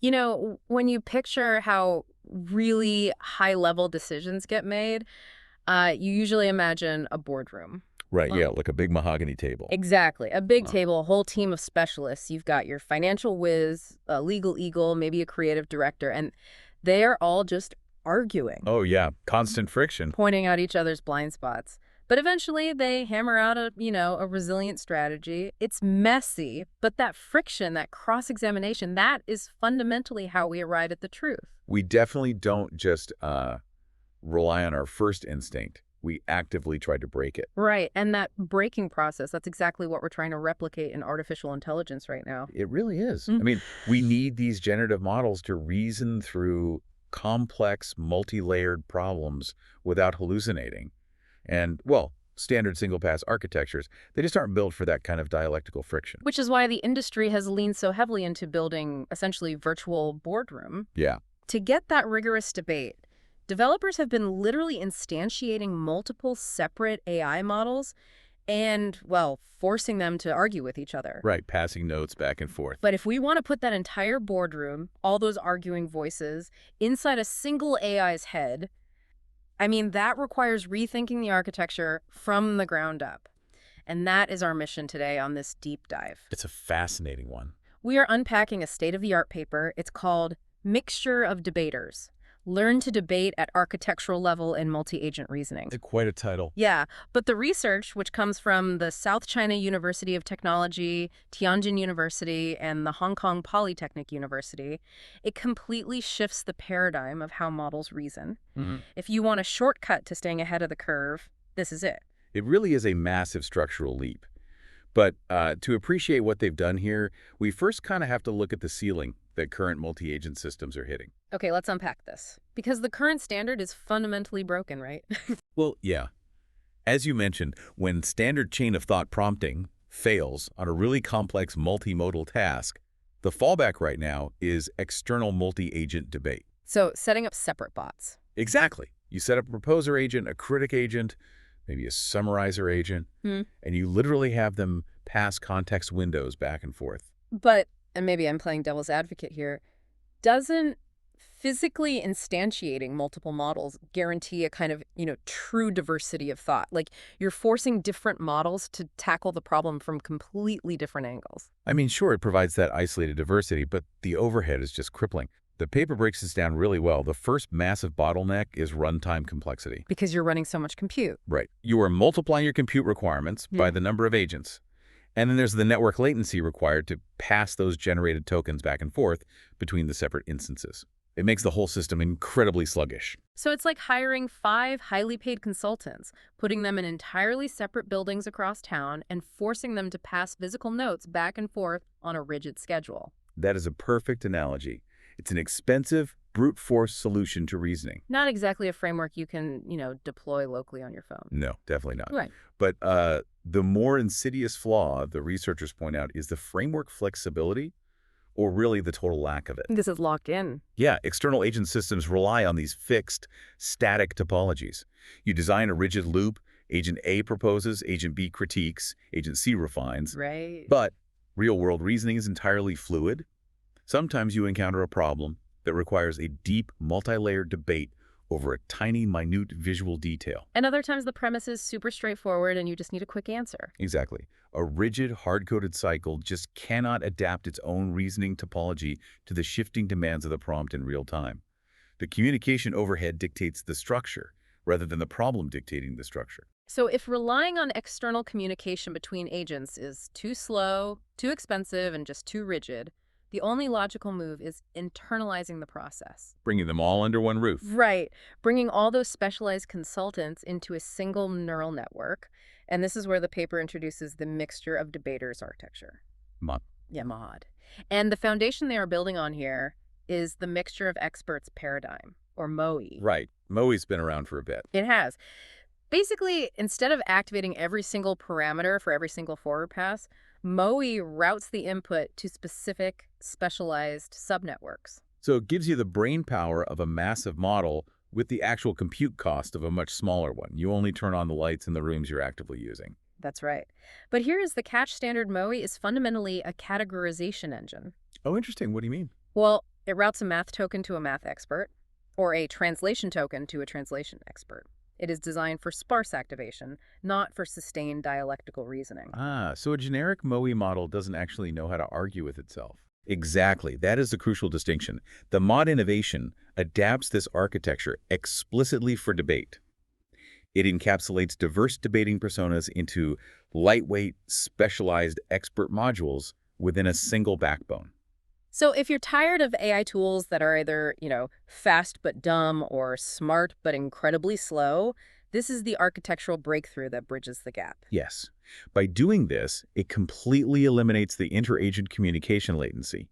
When you picture how really high-level decisions get made, you usually imagine a boardroom. Right, yeah, like a big mahogany table. Exactly. A big Huh. table, a whole team of specialists. You've got your financial whiz, a legal eagle, maybe a creative director, and they are all just arguing, Oh, yeah, constant friction. pointing out each other's blind spots. But eventually they hammer out a resilient strategy. It's messy, but that friction, that cross-examination, that is fundamentally how we arrive at the truth. We definitely don't just rely on our first instinct. We actively try to break it. Right. And that breaking process, that's exactly what we're trying to replicate in artificial intelligence right now. It really is. Mm. I mean, we need these generative models to reason through complex, multi-layered problems without hallucinating. And, well, standard single-pass architectures, they just aren't built for that kind of dialectical friction. Which is why the industry has leaned so heavily into building essentially virtual boardroom. Yeah. To get that rigorous debate, developers have been literally instantiating multiple separate AI models and, well, forcing them to argue with each other. Right, passing notes back and forth. But if we want to put that entire boardroom, all those arguing voices, inside a single AI's head, I mean, that requires rethinking the architecture from the ground up. And that is our mission today on this deep dive. It's a fascinating one. We are unpacking a state-of-the-art paper. It's called Mixture of Debaters. Learn to debate at architectural level in multi-agent reasoning. It's quite a title. Yeah, but the research, which comes from the South China University of Technology, Tianjin University, and the Hong Kong Polytechnic University, it completely shifts the paradigm of how models reason. Mm-hmm. If you want a shortcut to staying ahead of the curve, this is it. It really is a massive structural leap. But to appreciate what they've done here, we first kind of have to look at the ceiling that current multi-agent systems are hitting. Okay, let's unpack this. Because the current standard is fundamentally broken, right? Well, yeah. As you mentioned, when standard chain of thought prompting fails on a really complex multimodal task, the fallback right now is external multi-agent debate. So setting up separate bots. Exactly. You set up a proposer agent, a critic agent, maybe a summarizer agent, and you literally have them pass context windows back and forth. But, and maybe I'm playing devil's advocate here, doesn't physically instantiating multiple models guarantee a kind of, true diversity of thought? Like, you're forcing different models to tackle the problem from completely different angles. I mean, sure, it provides that isolated diversity, but the overhead is just crippling. The paper breaks this down really well. The first massive bottleneck is runtime complexity. Because you're running so much compute. Right. You are multiplying your compute requirements by the number of agents. And then there's the network latency required to pass those generated tokens back and forth between the separate instances. It makes the whole system incredibly sluggish. So it's like hiring 5 highly paid consultants, putting them in entirely separate buildings across town, and forcing them to pass physical notes back and forth on a rigid schedule. That is a perfect analogy. It's an expensive, brute force solution to reasoning. Not exactly a framework you can, deploy locally on your phone. No, definitely not. Right. But the more insidious flaw, the researchers point out, is the framework flexibility, or really the total lack of it. This is locked in. Yeah, external agent systems rely on these fixed, static topologies. You design a rigid loop, agent A proposes, agent B critiques, agent C refines. Right. But real-world reasoning is entirely fluid. Sometimes you encounter a problem that requires a deep, multi-layered debate over a tiny, minute visual detail. And other times the premise is super straightforward and you just need a quick answer. Exactly. A rigid, hard-coded cycle just cannot adapt its own reasoning topology to the shifting demands of the prompt in real time. The communication overhead dictates the structure, rather than the problem dictating the structure. So if relying on external communication between agents is too slow, too expensive, and just too rigid, the only logical move is internalizing the process. Bringing them all under one roof. Right. Bringing all those specialized consultants into a single neural network. And this is where the paper introduces the mixture of debaters architecture. MOD. Yeah, MOD. And the foundation they are building on here is the mixture of experts paradigm, or MOE. Right. MOE's been around for a bit. It has. Basically, instead of activating every single parameter for every single forward pass, MOE routes the input to specific, specialized subnetworks. So it gives you the brain power of a massive model with the actual compute cost of a much smaller one. You only turn on the lights in the rooms you're actively using. That's right. But here is the catch: standard MOE is fundamentally a categorization engine. Oh, interesting. What do you mean? Well, It routes a math token to a math expert, or a translation token to a translation expert. It is designed for sparse activation, not for sustained dialectical reasoning. Ah, so a generic MOE model doesn't actually know how to argue with itself. Exactly. That is the crucial distinction. The mod innovation adapts this architecture explicitly for debate. It encapsulates diverse debating personas into lightweight, specialized expert modules within a single backbone. So if you're tired of AI tools that are either, fast but dumb or smart but incredibly slow, this is the architectural breakthrough that bridges the gap. Yes. By doing this, it completely eliminates the inter-agent communication latency.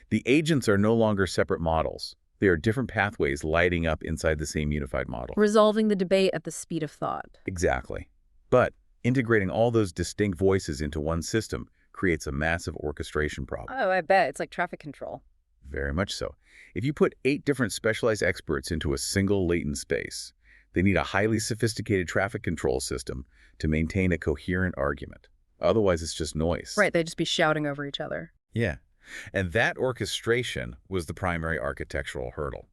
The agents are no longer separate models. They are different pathways lighting up inside the same unified model. Resolving the debate at the speed of thought. Exactly. But integrating all those distinct voices into one system creates a massive orchestration problem. Oh, I bet. It's like traffic control. Very much so. If you put 8 different specialized experts into a single latent space, they need a highly sophisticated traffic control system to maintain a coherent argument. Otherwise, it's just noise. Right, they'd just be shouting over each other. Yeah. And that orchestration was the primary architectural hurdle.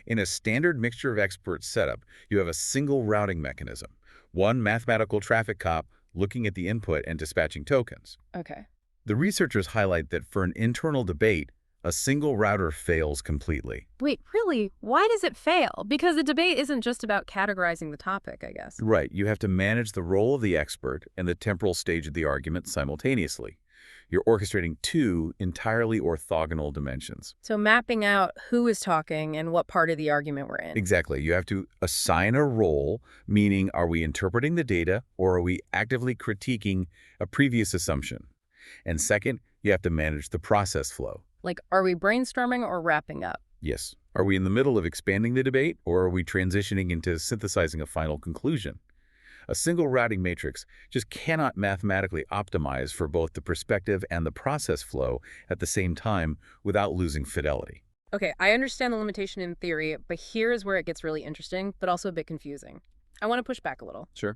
In a standard mixture of experts setup, you have a single routing mechanism, one mathematical traffic cop looking at the input and dispatching tokens. Okay. The researchers highlight that for an internal debate, a single router fails completely. Wait, really? Why does it fail? Because the debate isn't just about categorizing the topic, I guess. Right, you have to manage the role of the expert and the temporal stage of the argument simultaneously. You're orchestrating 2 entirely orthogonal dimensions. So mapping out who is talking and what part of the argument we're in. Exactly. You have to assign a role, meaning are we interpreting the data or are we actively critiquing a previous assumption? And second, you have to manage the process flow. Like, are we brainstorming or wrapping up? Yes. Are we in the middle of expanding the debate or are we transitioning into synthesizing a final conclusion? A single routing matrix just cannot mathematically optimize for both the perspective and the process flow at the same time without losing fidelity. Okay, I understand the limitation in theory, but here is where it gets really interesting, but also a bit confusing. I want to push back a little. Sure.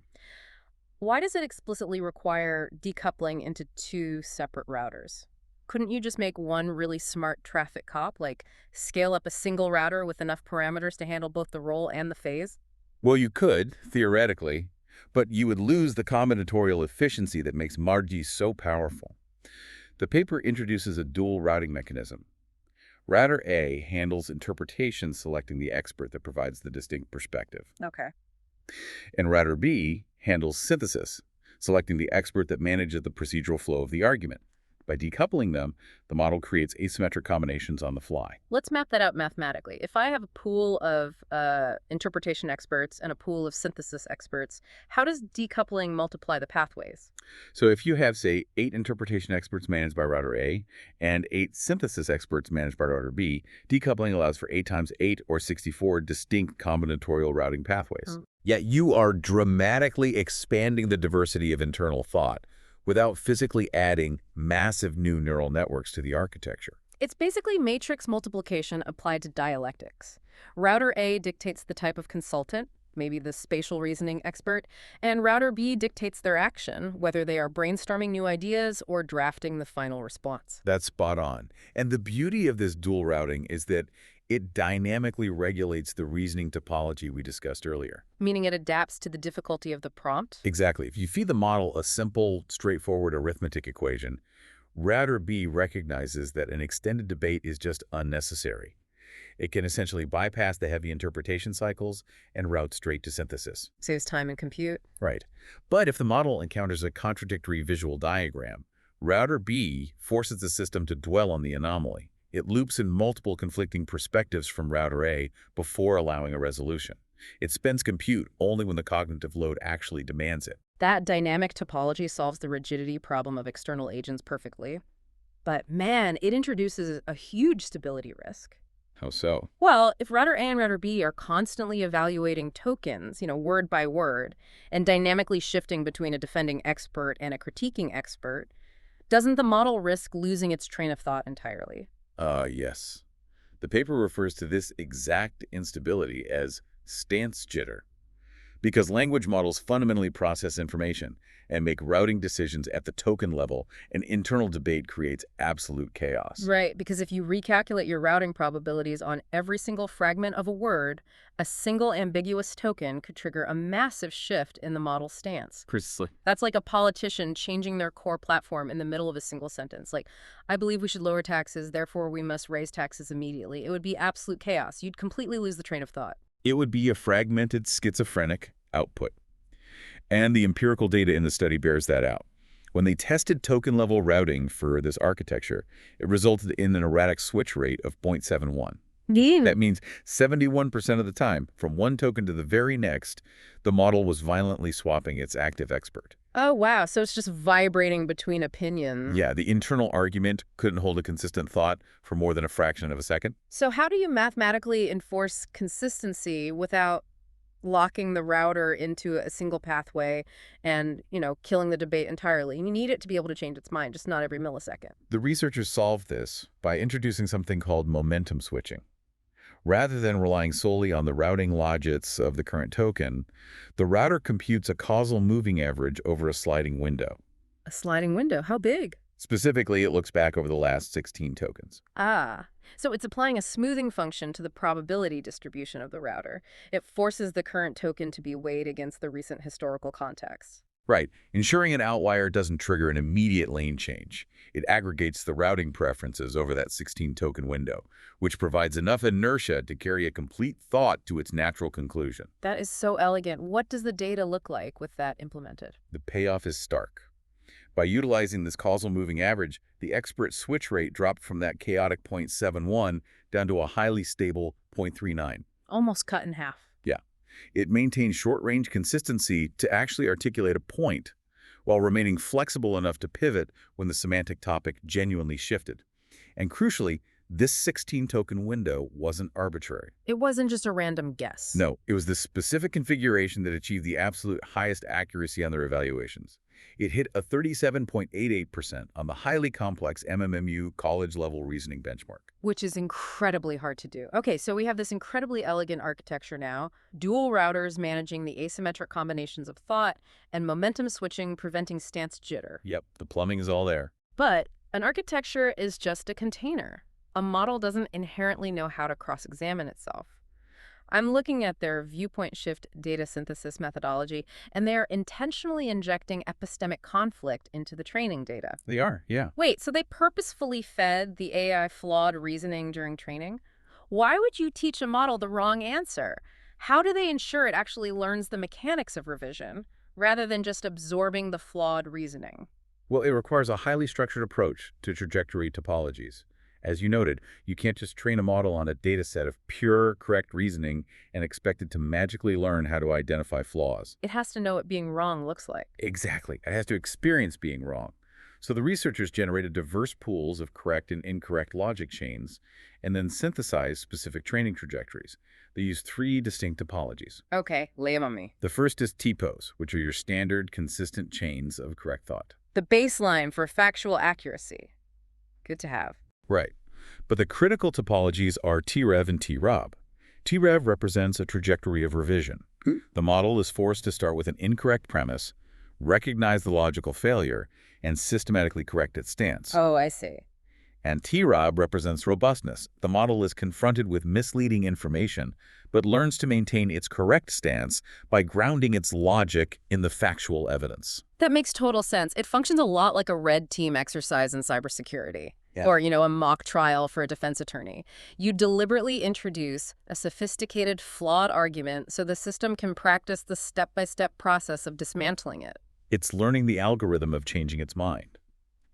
Why does it explicitly require decoupling into 2 separate routers? Couldn't you just make one really smart traffic cop, like scale up a single router with enough parameters to handle both the role and the phase? Well, you could, theoretically, but you would lose the combinatorial efficiency that makes Margi so powerful. The paper introduces a dual routing mechanism. Router A handles interpretation, selecting the expert that provides the distinct perspective. Okay. And Router B handles synthesis, selecting the expert that manages the procedural flow of the argument. By decoupling them, the model creates asymmetric combinations on the fly. Let's map that out mathematically. If I have a pool of interpretation experts and a pool of synthesis experts, how does decoupling multiply the pathways? So if you have, say, 8 interpretation experts managed by Router A and 8 synthesis experts managed by Router B, decoupling allows for 8 times 8 or 64 distinct combinatorial routing pathways. Yet you are dramatically expanding the diversity of internal thought without physically adding massive new neural networks to the architecture. It's basically matrix multiplication applied to dialectics. Router A dictates the type of consultant, maybe the spatial reasoning expert, and Router B dictates their action, whether they are brainstorming new ideas or drafting the final response. That's spot on. And the beauty of this dual routing is that it dynamically regulates the reasoning topology we discussed earlier. Meaning it adapts to the difficulty of the prompt? Exactly. If you feed the model a simple, straightforward arithmetic equation, Router B recognizes that an extended debate is just unnecessary. It can essentially bypass the heavy interpretation cycles and route straight to synthesis. Saves time and compute. Right. But if the model encounters a contradictory visual diagram, Router B forces the system to dwell on the anomaly. It loops in multiple conflicting perspectives from Router A before allowing a resolution. It spends compute only when the cognitive load actually demands it. That dynamic topology solves the rigidity problem of external agents perfectly. But man, it introduces a huge stability risk. How so? Well, if Router A and Router B are constantly evaluating tokens, word by word, and dynamically shifting between a defending expert and a critiquing expert, doesn't the model risk losing its train of thought entirely? Yes. The paper refers to this exact instability as stance jitter. Because language models fundamentally process information and make routing decisions at the token level, an internal debate creates absolute chaos. Right, because if you recalculate your routing probabilities on every single fragment of a word, a single ambiguous token could trigger a massive shift in the model's stance. Precisely. That's like a politician changing their core platform in the middle of a single sentence. Like, I believe we should lower taxes, therefore we must raise taxes immediately. It would be absolute chaos. You'd completely lose the train of thought. It would be a fragmented, schizophrenic output. And the empirical data in the study bears that out. When they tested token-level routing for this architecture, it resulted in an erratic switch rate of 0.71. Yeah. That means 71% of the time, from one token to the very next, the model was violently swapping its active expert. Oh, wow. So it's just vibrating between opinions. Yeah, the internal argument couldn't hold a consistent thought for more than a fraction of a second. So how do you mathematically enforce consistency without locking the router into a single pathway and, killing the debate entirely? You need it to be able to change its mind, just not every millisecond. The researchers solved this by introducing something called momentum switching. Rather than relying solely on the routing logits of the current token, the router computes a causal moving average over a sliding window. A sliding window. How big? Specifically, it looks back over the last 16 tokens. Ah, so it's applying a smoothing function to the probability distribution of the router. It forces the current token to be weighed against the recent historical context. Right, ensuring an outlier doesn't trigger an immediate lane change. It aggregates the routing preferences over that 16-token window, which provides enough inertia to carry a complete thought to its natural conclusion. That is so elegant. What does the data look like with that implemented? The payoff is stark. By utilizing this causal moving average, the expert switch rate dropped from that chaotic 0.71 down to a highly stable 0.39. Almost cut in half. Yeah. It maintained short-range consistency to actually articulate a point, while remaining flexible enough to pivot when the semantic topic genuinely shifted. And crucially, this 16-token window wasn't arbitrary. It wasn't just a random guess. No, it was the specific configuration that achieved the absolute highest accuracy on their evaluations. It hit a 37.88% on the highly complex MMMU college-level reasoning benchmark. Which is incredibly hard to do. Okay, so we have this incredibly elegant architecture now, dual routers managing the asymmetric combinations of thought, and momentum switching preventing stance jitter. Yep, the plumbing is all there. But an architecture is just a container. A model doesn't inherently know how to cross-examine itself. I'm looking at their viewpoint shift data synthesis methodology, and they are intentionally injecting epistemic conflict into the training data. They are, yeah. Wait, so they purposefully fed the AI flawed reasoning during training? Why would you teach a model the wrong answer? How do they ensure it actually learns the mechanics of revision, rather than just absorbing the flawed reasoning? Well, it requires a highly structured approach to trajectory topologies. As you noted, you can't just train a model on a data set of pure, correct reasoning and expect it to magically learn how to identify flaws. It has to know what being wrong looks like. Exactly. It has to experience being wrong. So the researchers generated diverse pools of correct and incorrect logic chains and then synthesized specific training trajectories. They used 3 distinct topologies. Okay, lay 'em on me. The first is TPOs, which are your standard, consistent chains of correct thought. The baseline for factual accuracy. Good to have. Right. But the critical topologies are TREV and TROB. TREV represents a trajectory of revision. The model is forced to start with an incorrect premise, recognize the logical failure, and systematically correct its stance. Oh, I see. And TROB represents robustness. The model is confronted with misleading information, but learns to maintain its correct stance by grounding its logic in the factual evidence. That makes total sense. It functions a lot like a red team exercise in cybersecurity. Yeah. Or, a mock trial for a defense attorney. You deliberately introduce a sophisticated, flawed argument so the system can practice the step-by-step process of dismantling it. It's learning the algorithm of changing its mind.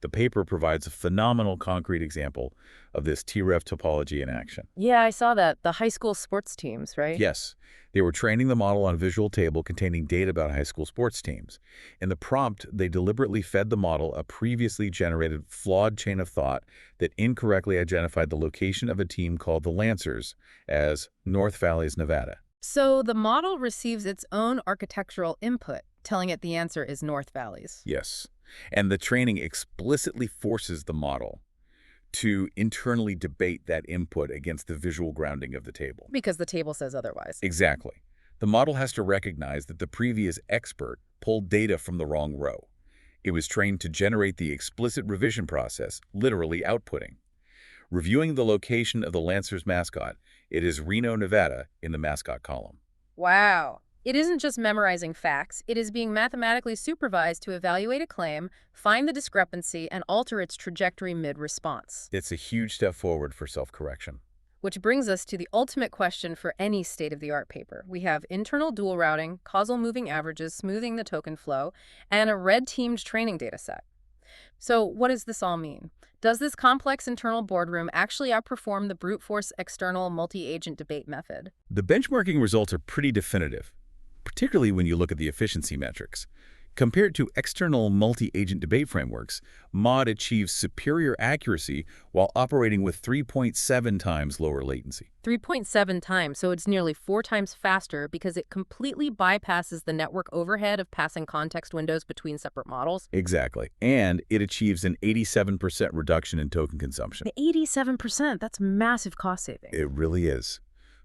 The paper provides a phenomenal concrete example of this TREV topology in action. Yeah, I saw that. The high school sports teams, right? Yes, they were training the model on a visual table containing data about high school sports teams. In the prompt, they deliberately fed the model a previously generated flawed chain of thought that incorrectly identified the location of a team called the Lancers as North Valleys, Nevada. So the model receives its own architectural input, telling it the answer is North Valleys. Yes. And the training explicitly forces the model to internally debate that input against the visual grounding of the table. Because the table says otherwise. Exactly. The model has to recognize that the previous expert pulled data from the wrong row. It was trained to generate the explicit revision process, literally outputting. Reviewing the location of the Lancers mascot, it is Reno, Nevada, in the mascot column. Wow. It isn't just memorizing facts, it is being mathematically supervised to evaluate a claim, find the discrepancy, and alter its trajectory mid-response. It's a huge step forward for self-correction. Which brings us to the ultimate question for any state-of-the-art paper. We have internal dual routing, causal moving averages, smoothing the token flow, and a red-teamed training dataset. So what does this all mean? Does this complex internal boardroom actually outperform the brute force external multi-agent debate method? The benchmarking results are pretty definitive, particularly when you look at the efficiency metrics. Compared to external multi-agent debate frameworks, MOD achieves superior accuracy while operating with 3.7 times lower latency. 3.7 times, so it's nearly 4 times faster because it completely bypasses the network overhead of passing context windows between separate models. Exactly. And it achieves an 87% reduction in token consumption. 87%, that's massive cost saving. It really is.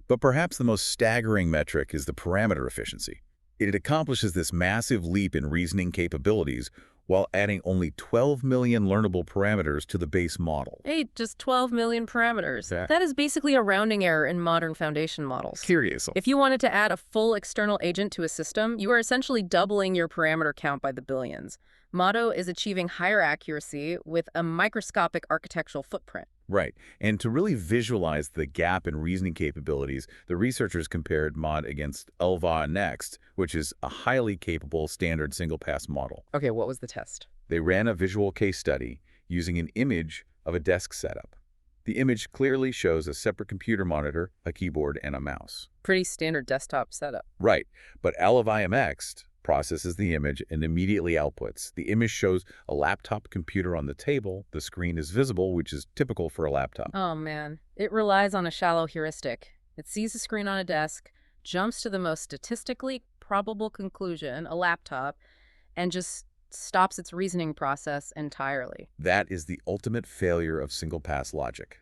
But perhaps the most staggering metric is the parameter efficiency. It accomplishes this massive leap in reasoning capabilities while adding only 12 million learnable parameters to the base model. Hey, just 12 million parameters. Yeah. That is basically a rounding error in modern foundation models. Seriously. If you wanted to add a full external agent to a system, you are essentially doubling your parameter count by the billions. Motto is achieving higher accuracy with a microscopic architectural footprint. Right. And to really visualize the gap in reasoning capabilities, the researchers compared MOD against LVA Next, which is a highly capable standard single-pass model. Okay, what was the test? They ran a visual case study using an image of a desk setup. The image clearly shows a separate computer monitor, a keyboard, and a mouse. Pretty standard desktop setup. Right. But LVA Next processes the image and immediately outputs. The image shows a laptop computer on the table. The screen is visible, which is typical for a laptop. Oh man, it relies on a shallow heuristic. It sees a screen on a desk, jumps to the most statistically probable conclusion, a laptop, and just stops its reasoning process entirely. That is the ultimate failure of single-pass logic.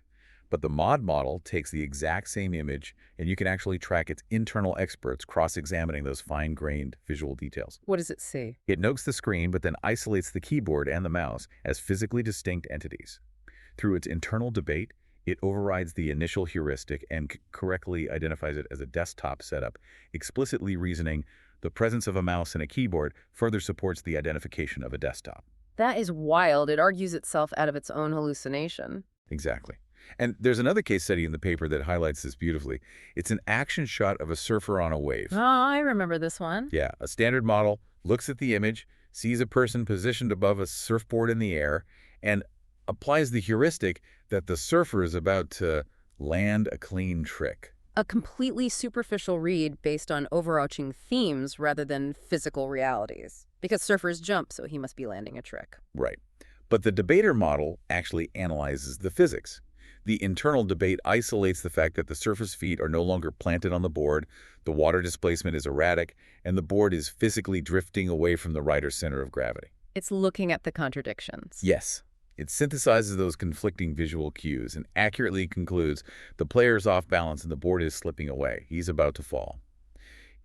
But the MOD model takes the exact same image, and you can actually track its internal experts cross-examining those fine-grained visual details. What does it see? It notes the screen, but then isolates the keyboard and the mouse as physically distinct entities. Through its internal debate, it overrides the initial heuristic and correctly identifies it as a desktop setup, explicitly reasoning the presence of a mouse and a keyboard further supports the identification of a desktop. That is wild. It argues itself out of its own hallucination. Exactly. And there's another case study in the paper that highlights this beautifully. It's an action shot of a surfer on a wave. Oh, I remember this one. Yeah, a standard model looks at the image, sees a person positioned above a surfboard in the air, and applies the heuristic that the surfer is about to land a clean trick. A completely superficial read based on overarching themes rather than physical realities. Because surfers jump, so he must be landing a trick. Right. But the debater model actually analyzes the physics. The internal debate isolates the fact that the surfer's feet are no longer planted on the board, the water displacement is erratic, and the board is physically drifting away from the rider's center of gravity. It's looking at the contradictions. Yes. It synthesizes those conflicting visual cues and accurately concludes the player's off balance and the board is slipping away. He's about to fall.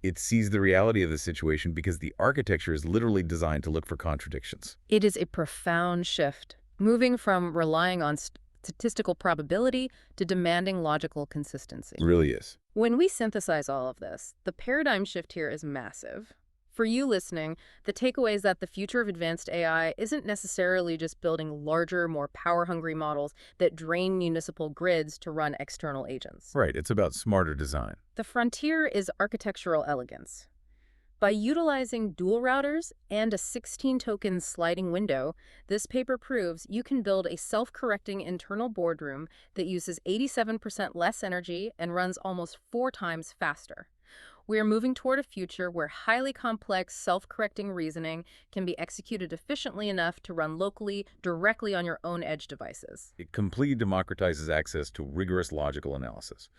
It sees the reality of the situation because the architecture is literally designed to look for contradictions. It is a profound shift, moving from relying on statistical probability to demanding logical consistency. It really is. When we synthesize all of this, the paradigm shift here is massive. For you listening, the takeaway is that the future of advanced AI isn't necessarily just building larger, more power-hungry models that drain municipal grids to run external agents. Right, it's about smarter design. The frontier is architectural elegance. By utilizing dual routers and a 16-token sliding window, this paper proves you can build a self-correcting internal boardroom that uses 87% less energy and runs almost 4 times faster. We are moving toward a future where highly complex, self-correcting reasoning can be executed efficiently enough to run locally, directly on your own edge devices. It completely democratizes access to rigorous logical analysis.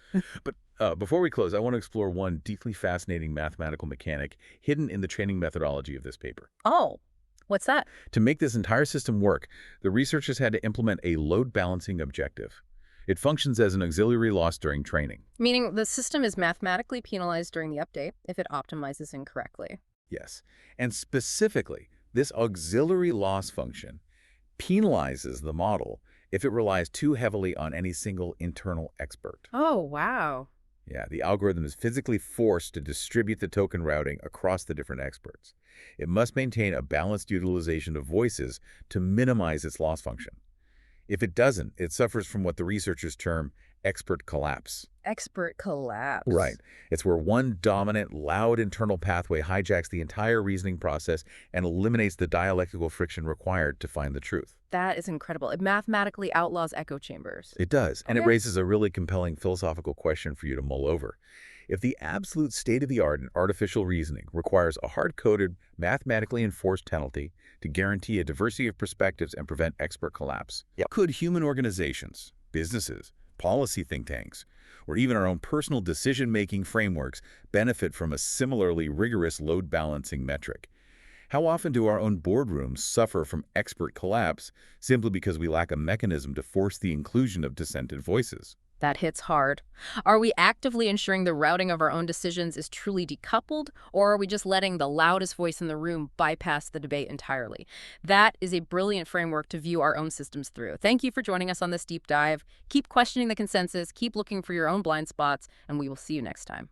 But before we close, I want to explore one deeply fascinating mathematical mechanic hidden in the training methodology of this paper. Oh, what's that? To make this entire system work, the researchers had to implement a load balancing objective. It functions as an auxiliary loss during training. Meaning the system is mathematically penalized during the update if it optimizes incorrectly. Yes. And specifically, this auxiliary loss function penalizes the model if it relies too heavily on any single internal expert. Oh, wow. Yeah, the algorithm is physically forced to distribute the token routing across the different experts. It must maintain a balanced utilization of voices to minimize its loss function. If it doesn't, it suffers from what the researchers term expert collapse. Expert Right. collapse. It's where one dominant, loud internal pathway hijacks the entire reasoning process and eliminates the dialectical friction required to find the truth. That is incredible. It mathematically outlaws echo chambers. It does, and it Okay. raises a really compelling philosophical question for you to mull over. If the absolute state-of-the-art in artificial reasoning requires a hard-coded, mathematically enforced penalty to guarantee a diversity of perspectives and prevent expert collapse, could human organizations, businesses, policy think tanks, or even our own personal decision-making frameworks benefit from a similarly rigorous load-balancing metric? How often do our own boardrooms suffer from expert collapse simply because we lack a mechanism to force the inclusion of dissented voices? That hits hard. Are we actively ensuring the routing of our own decisions is truly decoupled, or are we just letting the loudest voice in the room bypass the debate entirely? That is a brilliant framework to view our own systems through. Thank you for joining us on this deep dive. Keep questioning the consensus, keep looking for your own blind spots, and we will see you next time.